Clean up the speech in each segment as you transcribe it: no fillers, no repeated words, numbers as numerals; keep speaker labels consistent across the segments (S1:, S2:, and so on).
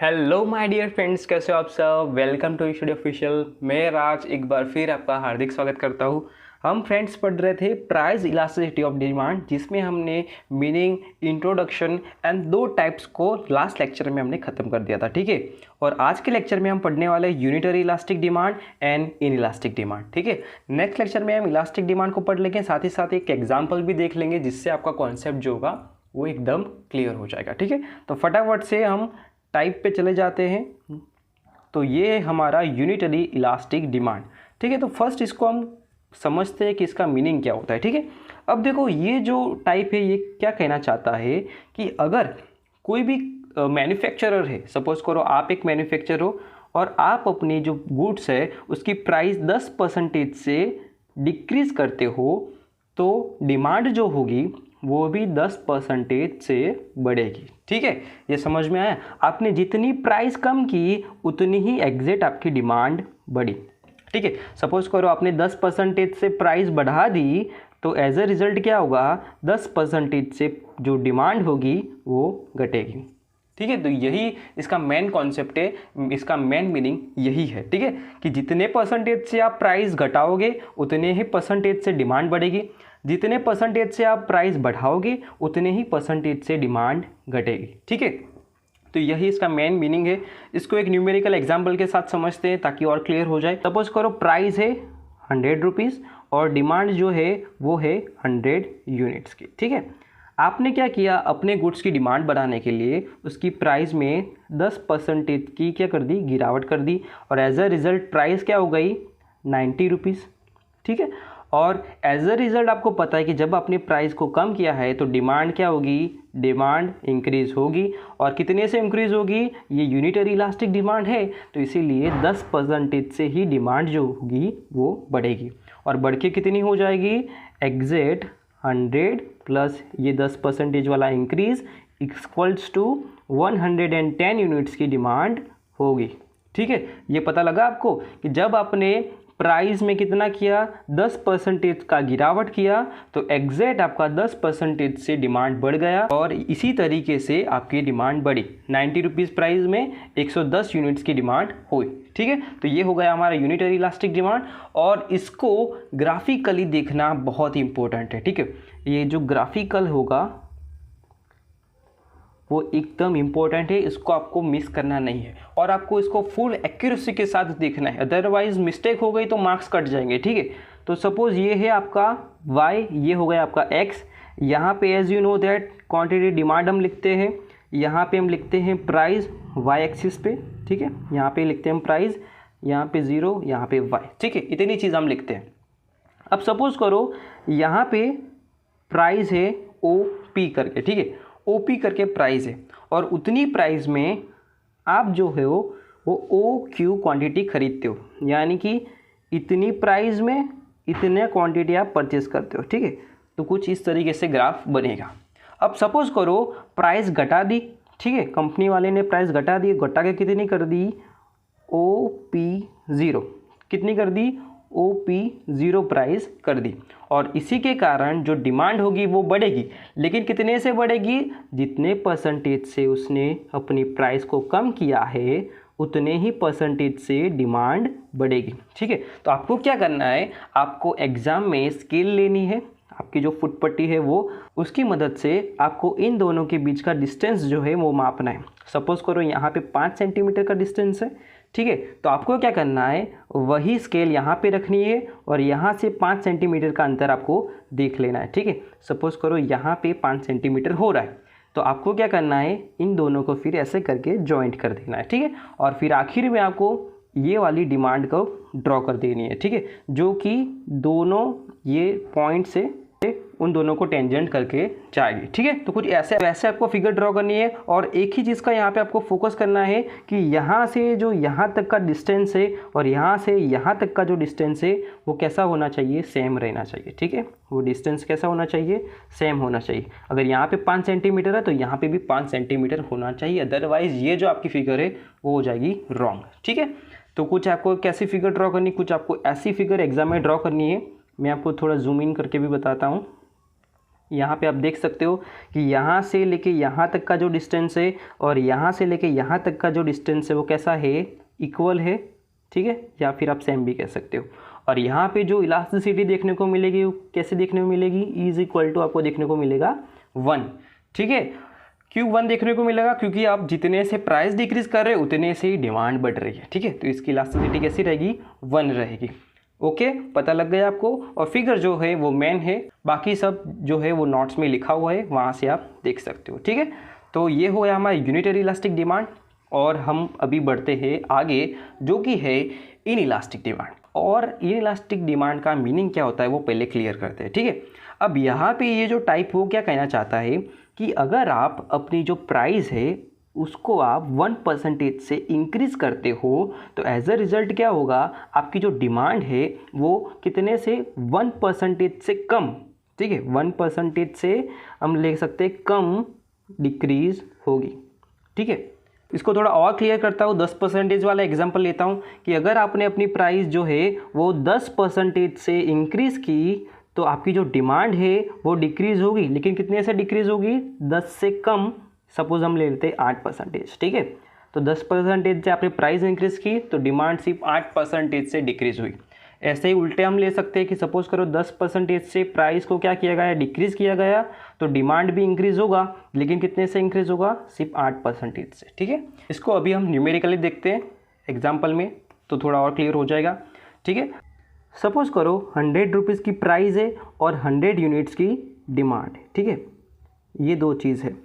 S1: Hello my dear friends, कैसे हो आप सब। Welcome to study official. मैं राज एक बार फिर आपका हार्दिक स्वागत करता हूँ। हम फ्रेंड्स पढ़ रहे थे प्राइस इलास्टिसिटी ऑफ डिमांड, जिसमें हमने मीनिंग, इंट्रोडक्शन एंड दो टाइप्स को लास्ट लेक्चर में हमने ख़त्म कर दिया था, ठीक है। और आज के लेक्चर में हम पढ़ने वाले unitary elastic demand and in elastic demand, ठीक है। नेक्स्ट लेक्चर में हम इलास्टिक डिमांड को पढ़ लेंगे, साथ ही साथ एक एग्जाम्पल भी देख लेंगे, जिससे आपका कॉन्सेप्ट जो होगा वो एकदम क्लियर हो जाएगा, ठीक है। तो फटाफट से हम टाइप पे चले जाते हैं। तो ये हमारा यूनिटरी इलास्टिक डिमांड, ठीक है। तो फर्स्ट इसको हम समझते हैं कि इसका मीनिंग क्या होता है, ठीक है। अब देखो, ये जो टाइप है ये क्या कहना चाहता है कि अगर कोई भी मैन्युफैक्चरर है, सपोज करो आप एक मैन्युफैक्चरर हो और आप अपनी जो गुड्स है उसकी प्राइस 10% से डिक्रीज करते हो, तो डिमांड जो होगी वो भी 10% से बढ़ेगी, ठीक है। ये समझ में आया। आपने जितनी प्राइस कम की उतनी ही एग्जैक्ट आपकी डिमांड बढ़ी, ठीक है। सपोज करो आपने 10% से प्राइस बढ़ा दी, तो एज अ रिजल्ट क्या होगा, 10% से जो डिमांड होगी वो घटेगी, ठीक है। तो यही इसका मेन कॉन्सेप्ट है, इसका मेन मीनिंग यही है, ठीक है, कि जितने परसेंटेज से आप प्राइस घटाओगे उतने ही परसेंटेज से डिमांड बढ़ेगी, जितने परसेंटेज से आप प्राइस बढ़ाओगे उतने ही परसेंटेज से डिमांड घटेगी, ठीक है। तो यही इसका मेन मीनिंग है। इसको एक न्यूमेरिकल एग्जाम्पल के साथ समझते हैं ताकि और क्लियर हो जाए। सपोज करो प्राइस है 100 रुपीज़ और डिमांड जो है वो है 100 यूनिट्स की, ठीक है। आपने क्या किया, अपने गुड्स की डिमांड बढ़ाने के लिए उसकी प्राइस में 10% की क्या कर दी, गिरावट कर दी, और एज अ रिज़ल्ट प्राइस क्या हो गई 90 रुपीज़, ठीक है। और एज अ रिज़ल्ट आपको पता है कि जब आपने प्राइस को कम किया है तो डिमांड क्या होगी, डिमांड इंक्रीज़ होगी। और कितने से इंक्रीज़ होगी, ये यूनिटरी इलास्टिक डिमांड है, तो इसीलिए 10% से ही डिमांड जो होगी वो बढ़ेगी। और बढ़ के कितनी हो जाएगी, एग्जैक्ट 100 प्लस ये 10% वाला इंक्रीज इक्वल्स टू 110 यूनिट्स की डिमांड होगी, ठीक है। ये पता लगा आपको कि जब आपने प्राइस में कितना किया, 10% का गिरावट किया, तो एग्जैक्ट आपका 10% से डिमांड बढ़ गया और इसी तरीके से आपकी डिमांड बढ़ी। 90 रुपीज़ प्राइस में 110 यूनिट्स की डिमांड हुई, ठीक है। तो ये हो गया हमारा यूनिटरी इलास्टिक डिमांड, और इसको ग्राफिकली देखना बहुत ही इंपॉर्टेंट है, ठीक है। ये जो ग्राफिकल होगा वो एकदम इम्पोर्टेंट है, इसको आपको मिस करना नहीं है और आपको इसको फुल एक्यूरेसी के साथ देखना है, अदरवाइज मिस्टेक हो गई तो मार्क्स कट जाएंगे, ठीक है। तो सपोज ये है आपका y, ये हो गया आपका x। यहाँ पे as you know that quantity demand हम लिखते हैं, यहाँ पे हम लिखते हैं प्राइस y एक्सिस पे, ठीक है। यहाँ पे लिखते हैं हम प्राइस, यहाँ पे 0, यहाँ पे y, ठीक है। इतनी चीज़ हम लिखते हैं। अब सपोज करो यहाँ पे प्राइस है OP करके, ठीक है, OP करके प्राइस है, और उतनी प्राइस में आप जो है वो OQ क्वांटिटी खरीदते हो, यानी कि इतनी प्राइस में इतने क्वांटिटी आप परचेस करते हो, ठीक है। तो कुछ इस तरीके से ग्राफ बनेगा। अब सपोज करो प्राइस घटा दी, ठीक है, कंपनी वाले ने प्राइस घटा दी, घटा के कितनी कर दी, OP0 कितनी कर दी, OP0 प्राइस कर दी, और इसी के कारण जो डिमांड होगी वो बढ़ेगी, लेकिन कितने से बढ़ेगी, जितने परसेंटेज से उसने अपनी प्राइस को कम किया है उतने ही परसेंटेज से डिमांड बढ़ेगी, ठीक है। तो आपको क्या करना है, आपको एग्ज़ाम में स्केल लेनी है, आपकी जो फुट पट्टी है वो, उसकी मदद से आपको इन दोनों के बीच का डिस्टेंस जो है वो मापना है। सपोज करो यहाँ पे 5 सेंटीमीटर का डिस्टेंस है, ठीक है। तो आपको क्या करना है, वही स्केल यहाँ पे रखनी है और यहाँ से 5 सेंटीमीटर का अंतर आपको देख लेना है, ठीक है। सपोज करो यहाँ पे 5 सेंटीमीटर हो रहा है, तो आपको क्या करना है, इन दोनों को फिर ऐसे करके जॉइंट कर देना है, ठीक है। और फिर आखिर में आपको ये वाली डिमांड को ड्रॉ कर देनी है, ठीक है, जो कि दोनों ये पॉइंट से उन दोनों को टेंजेंट करके जाएगी, ठीक है। तो कुछ ऐसे वैसे आपको फिगर ड्रॉ करनी है, और एक ही चीज़ का यहाँ पे आपको फोकस करना है कि यहाँ से जो यहाँ तक का डिस्टेंस है और यहाँ से यहाँ तक का जो डिस्टेंस है वो कैसा होना चाहिए, सेम रहना चाहिए, ठीक है। वो डिस्टेंस कैसा होना चाहिए, सेम होना चाहिए। अगर यहाँ पे 5 सेंटीमीटर है तो यहाँ पे भी 5 सेंटीमीटर होना चाहिए, अदरवाइज ये जो आपकी फिगर है वो हो जाएगी रॉन्ग, ठीक है। तो कुछ आपको कैसी फिगर ड्रॉ करनी, कुछ आपको ऐसी फिगर एग्जाम में ड्रॉ करनी है। मैं आपको थोड़ा जूम इन करके भी बताता हूँ। यहाँ पे आप देख सकते हो कि यहाँ से लेके यहाँ तक का जो डिस्टेंस है और यहाँ से लेके यहाँ तक का जो डिस्टेंस है वो कैसा है, इक्वल है, ठीक है, या फिर आप सेम भी कह सकते हो। और यहाँ पे जो इलास्टिसिटी देखने को मिलेगी वो कैसे देखने को मिलेगी, इज इक्वल टू आपको देखने को मिलेगा 1, ठीक है। क्यों 1 देखने को मिलेगा, क्योंकि आप जितने से प्राइस डिक्रीज कर रहे हो उतने से ही डिमांड बढ़ रही है, ठीक है। तो इसकी इलास्टिसिटी कैसी रहेगी, 1 रहेगी। ओके, पता लग गया आपको। और फिगर जो है वो मेन है, बाकी सब जो है वो नोट्स में लिखा हुआ है, वहाँ से आप देख सकते हो, ठीक है। तो ये हो गया हमारा यूनिटरी इलास्टिक डिमांड। और हम अभी बढ़ते हैं आगे, जो कि है इन इलास्टिक डिमांड। और इन इलास्टिक डिमांड का मीनिंग क्या होता है वो पहले क्लियर करते हैं, ठीक है। अब यहाँ पे ये जो टाइप वो क्या कहना चाहता है कि अगर आप अपनी जो प्राइस है उसको आप 1% से इंक्रीज़ करते हो तो एज अ रिज़ल्ट क्या होगा, आपकी जो डिमांड है वो कितने से 1% से कम, ठीक है, 1% से हम ले सकते हैं कम डिक्रीज़ होगी, ठीक है। इसको थोड़ा और क्लियर करता हूँ, 10% वाला एग्जांपल लेता हूँ कि अगर आपने अपनी प्राइस जो है वो 10% से इंक्रीज़ की तो आपकी जो डिमांड है वो डिक्रीज़ होगी, लेकिन कितने से डिक्रीज़ होगी, 10 से कम। सपोज हम ले लेते हैं 8%, ठीक है। तो 10% से आपने प्राइस इंक्रीज़ की तो डिमांड सिर्फ 8% से डिक्रीज़ हुई। ऐसे ही उल्टे हम ले सकते हैं कि सपोज करो 10% से प्राइस को क्या किया गया, डिक्रीज़ किया गया, तो डिमांड भी इंक्रीज़ होगा, लेकिन कितने से इंक्रीज़ होगा, सिर्फ 8% से, ठीक है। इसको अभी हम न्यूमेरिकली देखते हैं एग्जाम्पल में, तो थोड़ा और क्लियर हो जाएगा, ठीक है। सपोज करो 100 रुपीज़ की प्राइस है और 100 यूनिट्स की डिमांड है, ठीक है, ये दो चीज़ है।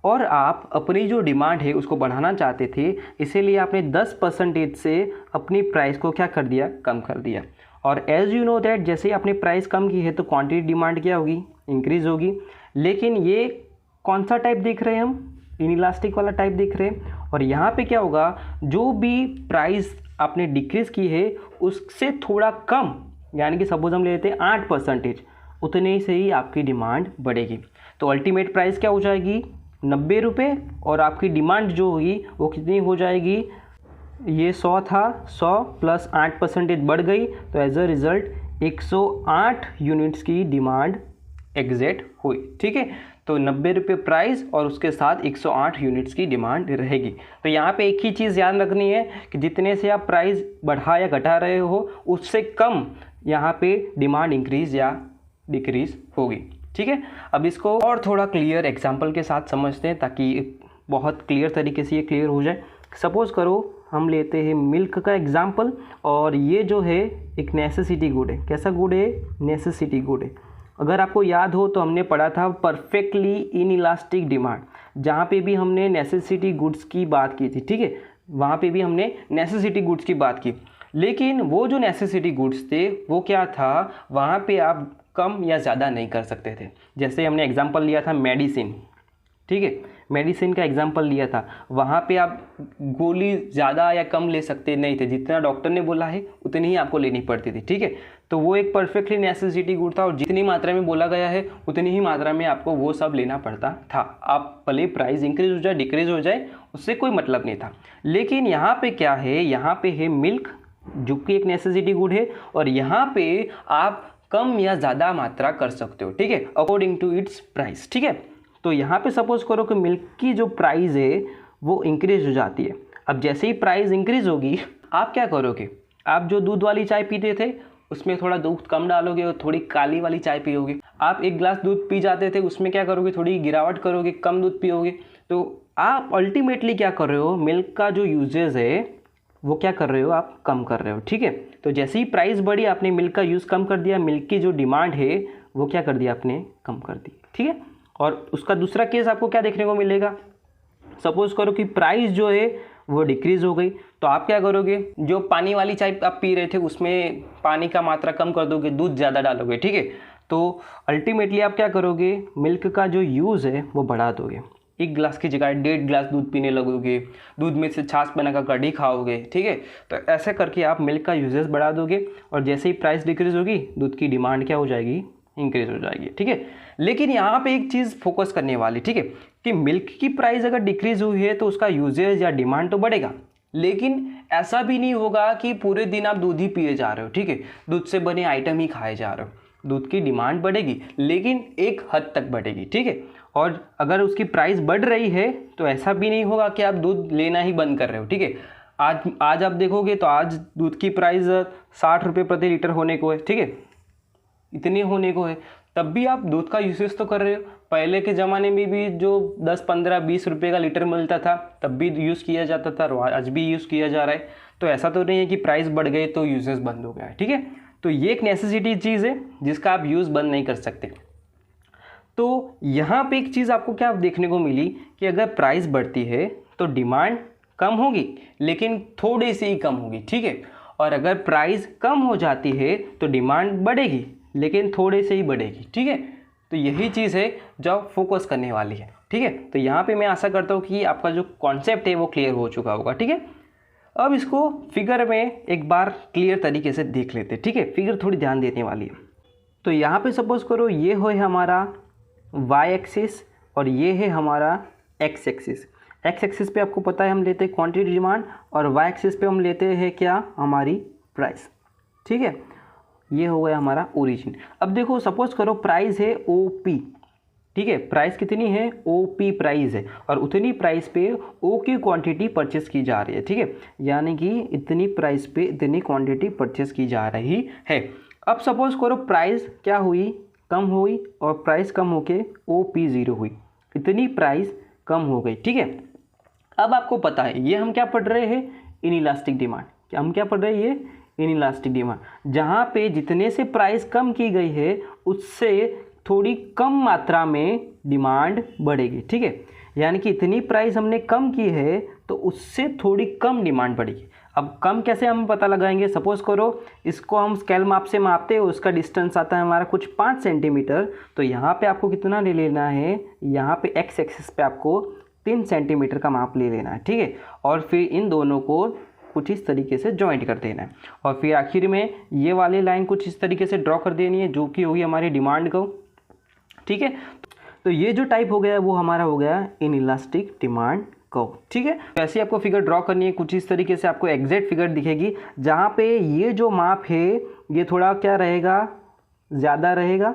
S1: और आप अपनी जो डिमांड है उसको बढ़ाना चाहते थे, इसीलिए आपने 10% से अपनी प्राइस को क्या कर दिया, कम कर दिया। और एज यू नो दैट जैसे ही आपने प्राइस कम की है तो क्वांटिटी डिमांड क्या होगी, इंक्रीज़ होगी। लेकिन ये कौन सा टाइप देख रहे हैं हम, इनइलास्टिक वाला टाइप देख रहे हैं। और यहाँ पे क्या होगा, जो भी प्राइस आपने डिक्रीज़ की है उससे थोड़ा कम, यानी कि सपोज हम ले लेते हैं 8%, उतने से ही आपकी डिमांड बढ़ेगी। तो अल्टीमेट प्राइस क्या हो जाएगी, 90 रुपये, और आपकी डिमांड जो होगी वो कितनी हो जाएगी, ये 100 था, 100 प्लस 8% बढ़ गई, तो एज अ रिज़ल्ट 108 यूनिट्स की डिमांड एग्जैक्ट हुई, ठीक है। तो 90 रुपये प्राइस और उसके साथ 108 यूनिट्स की डिमांड रहेगी। तो यहाँ पे एक ही चीज़ याद रखनी है कि जितने से आप प्राइस बढ़ा या घटा रहे हो उससे कम यहाँ पे डिमांड इंक्रीज़ या डिक्रीज़ होगी, ठीक है। अब इसको और थोड़ा क्लियर एग्जांपल के साथ समझते हैं ताकि बहुत क्लियर तरीके से ये क्लियर हो जाए। सपोज़ करो हम लेते हैं मिल्क का एग्जांपल, और ये जो है एक नेसेसिटी गुड है। कैसा गुड है, नेसेसिटी गुड है। अगर आपको याद हो तो हमने पढ़ा था परफेक्टली इनइलास्टिक डिमांड, जहाँ पे भी हमने नेसेसिटी गुड्स की बात की थी, ठीक है, वहाँ पे भी हमने नेसेसिटी गुड्स की बात की। लेकिन वो जो नेसेसिटी गुड्स थे वो क्या था, वहाँ पे आप कम या ज़्यादा नहीं कर सकते थे। जैसे हमने एग्जांपल लिया था मेडिसिन, ठीक है, मेडिसिन का एग्जांपल लिया था, वहाँ पे आप गोली ज़्यादा या कम ले सकते नहीं थे, जितना डॉक्टर ने बोला है उतनी ही आपको लेनी पड़ती थी, ठीक है। तो वो एक परफेक्टली नेसेसिटी गुड था और जितनी मात्रा में बोला गया है उतनी ही मात्रा में आपको वो सब लेना पड़ता था। आप भले प्राइस इंक्रीज हो जाए डिक्रीज हो जाए उससे कोई मतलब नहीं था। लेकिन यहाँ पे क्या है, यहाँ पे है मिल्क जो कि एक नेसेसिटी गुड है, और यहाँ पे आप कम या ज़्यादा मात्रा कर सकते हो, ठीक है, अकॉर्डिंग टू इट्स प्राइस, ठीक है। तो यहाँ पे सपोज करो कि मिल्क की जो प्राइस है वो इंक्रीज हो जाती है। अब जैसे ही प्राइस इंक्रीज होगी आप क्या करोगे, आप जो दूध वाली चाय पीते थे उसमें थोड़ा दूध कम डालोगे और थोड़ी काली वाली चाय पियोगे। आप एक गिलास दूध पी जाते थे, उसमें क्या करोगे, थोड़ी गिरावट करोगे, कम दूध पियोगे। तो आप अल्टीमेटली क्या कर रहे हो, मिल्क का जो यूजेज है वो क्या कर रहे हो, आप कम कर रहे हो, ठीक है। तो जैसे ही प्राइस बढ़ी आपने मिल्क का यूज़ कम कर दिया, मिल्क की जो डिमांड है वो क्या कर दिया, आपने कम कर दी, ठीक है। और उसका दूसरा केस आपको क्या देखने को मिलेगा, सपोज करो कि प्राइस जो है वो डिक्रीज़ हो गई, तो आप क्या करोगे, जो पानी वाली चाय आप पी रहे थे उसमें पानी का मात्रा कम कर दोगे, दूध ज़्यादा डालोगे, ठीक है। तो अल्टीमेटली आप क्या करोगे, मिल्क का जो यूज़ है वो बढ़ा दोगे। एक गिलास की जगह 1.5 गिलास दूध पीने लगोगे, दूध में से छाछ बनाकर कढ़ी खाओगे, ठीक है। तो ऐसे करके आप मिल्क का यूजेस बढ़ा दोगे और जैसे ही प्राइस डिक्रीज़ होगी दूध की डिमांड क्या हो जाएगी, इंक्रीज़ हो जाएगी, ठीक है। लेकिन यहाँ पे एक चीज़ फोकस करने वाली, ठीक है, कि मिल्क की प्राइस अगर डिक्रीज़ हुई है तो उसका यूजेज या डिमांड तो बढ़ेगा, लेकिन ऐसा भी नहीं होगा कि पूरे दिन आप दूध ही पिए जा रहे हो, ठीक है, दूध से बने आइटम ही खाए जा रहे हो। दूध की डिमांड बढ़ेगी, लेकिन एक हद तक बढ़ेगी, ठीक है। और अगर उसकी प्राइस बढ़ रही है तो ऐसा भी नहीं होगा कि आप दूध लेना ही बंद कर रहे हो, ठीक है। आज आप देखोगे तो आज दूध की प्राइस 60 रुपये प्रति लीटर होने को है, ठीक है, इतनी होने को है, तब भी आप दूध का यूसेज तो कर रहे हो। पहले के ज़माने में भी जो 10, 15, 20 रुपये का लीटर मिलता था तब भी यूज़ किया जाता था, और आज भी यूज़ किया जा रहा है। तो ऐसा तो नहीं है कि प्राइस बढ़ गई तो यूसेज बंद हो गया है, ठीक है। तो ये एक नेसेसिटी चीज़ है जिसका आप यूज़ बंद नहीं कर सकते। तो यहाँ पे एक चीज़ आपको क्या देखने को मिली कि अगर प्राइस बढ़ती है तो डिमांड कम होगी, लेकिन थोड़ी सी ही कम होगी, ठीक है। और अगर प्राइस कम हो जाती है तो डिमांड बढ़ेगी, लेकिन थोड़े से ही बढ़ेगी, ठीक है। तो यही चीज़ है जो आप फोकस करने वाली है, ठीक है। तो यहाँ पे मैं आशा करता हूँ कि आपका जो कॉन्सेप्ट है वो क्लियर हो चुका होगा, ठीक है। अब इसको फिगर में एक बार क्लियर तरीके से देख लेते हैं, ठीक है। फिगर थोड़ी ध्यान देने वाली है। तो यहाँ पे सपोज करो ये है हमारा y एक्सिस और ये है हमारा x एक्सिस। x एक्सिस पे आपको पता है हम लेते हैं क्वांटिटी डिमांड, और y एक्सिस पे हम लेते हैं क्या, हमारी प्राइस, ठीक है। ये हो गया हमारा ओरिजिन। अब देखो सपोज करो प्राइस है OP, ठीक है, प्राइस कितनी है, OP प्राइस है, और उतनी प्राइस पे O की क्वांटिटी परचेस की जा रही है, ठीक है। यानी कि इतनी प्राइस पे इतनी क्वांटिटी परचेस की जा रही है। अब सपोज करो प्राइस क्या हुई, कम हुई, और प्राइस कम होके OP 0 हुई, इतनी प्राइस कम हो गई, ठीक है। अब आपको पता है ये हम क्या पढ़ रहे हैं, इनइलास्टिक डिमांड। क्या हम क्या पढ़ रहे हैं, ये इनइलास्टिक डिमांड, जहाँ पे जितने से प्राइस कम की गई है उससे थोड़ी कम मात्रा में डिमांड बढ़ेगी, ठीक है। यानी कि इतनी प्राइस हमने कम की है तो उससे थोड़ी कम डिमांड बढ़ेगी। अब कम कैसे हम पता लगाएंगे, सपोज करो इसको हम स्केल माप से मापते हैं, उसका डिस्टेंस आता है हमारा कुछ 5 सेंटीमीटर। तो यहाँ पे आपको कितना ले लेना है, यहाँ पे एक्स एक्सिस पे आपको 3 सेंटीमीटर का माप ले लेना है, ठीक है। और फिर इन दोनों को कुछ इस तरीके से जॉइंट कर देना है, और फिर आखिर में ये वाली लाइन कुछ इस तरीके से ड्रॉ कर देनी है जो कि होगी हमारी डिमांड को, ठीक है। तो ये जो टाइप हो गया वो हमारा हो गया इनइलास्टिक डिमांड कर्व, ठीक है। वैसे आपको फिगर ड्रॉ करनी है, कुछ इस तरीके से आपको एग्जैक्ट फिगर दिखेगी, जहाँ पे ये जो माप है ये थोड़ा क्या रहेगा, ज़्यादा रहेगा,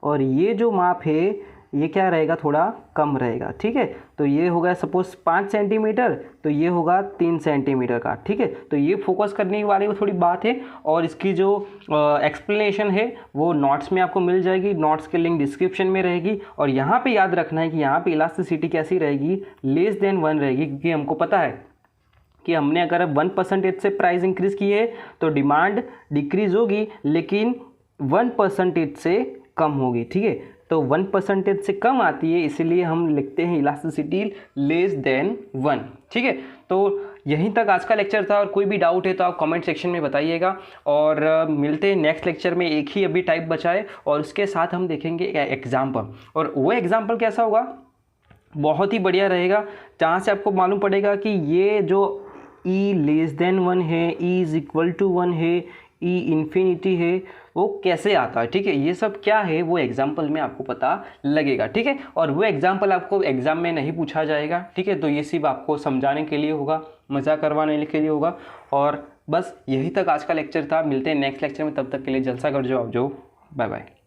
S1: और ये जो माप है ये क्या रहेगा, थोड़ा कम रहेगा, ठीक है। तो ये होगा सपोज 5 सेंटीमीटर, तो ये होगा 3 सेंटीमीटर का, ठीक है। तो ये फोकस करने वाली वो थोड़ी बात है, और इसकी जो एक्सप्लेनेशन है वो नोट्स में आपको मिल जाएगी, नोट्स के लिंक डिस्क्रिप्शन में रहेगी। और यहाँ पे याद रखना है कि यहाँ पे इलास्टिसिटी कैसी रहेगी, लेस देन 1 रहेगी, क्योंकि हमको पता है कि हमने अगर 1% से प्राइस इंक्रीज़ की है तो डिमांड डिक्रीज़ होगी, लेकिन 1% से कम होगी, ठीक है। तो 1% से कम आती है, इसीलिए हम लिखते हैं इलास्टिसिटी लेस देन 1, ठीक है। तो यहीं तक आज का लेक्चर था, और कोई भी डाउट है तो आप कमेंट सेक्शन में बताइएगा। और मिलते हैं नेक्स्ट लेक्चर में, एक ही अभी टाइप बचा है, और उसके साथ हम देखेंगे एग्जाम्पल। और वो एग्जाम्पल कैसा होगा, बहुत ही बढ़िया रहेगा, जहाँ से आपको मालूम पड़ेगा कि ये जो E लेस देन 1 है, E इज़ इक्वल टू 1 है, E इन्फिनिटी है, वो कैसे आता है, ठीक है। ये सब क्या है वो एग्जाम्पल में आपको पता लगेगा, ठीक है। और वो एग्जाम्पल आपको एग्जाम में नहीं पूछा जाएगा, ठीक है। तो ये सिर्फ आपको समझाने के लिए होगा, मज़ा करवाने के लिए होगा। और बस यही तक आज का लेक्चर था, मिलते हैं नेक्स्ट लेक्चर में, तब तक के लिए जलसा कर जाओ आप जो, बाय बाय।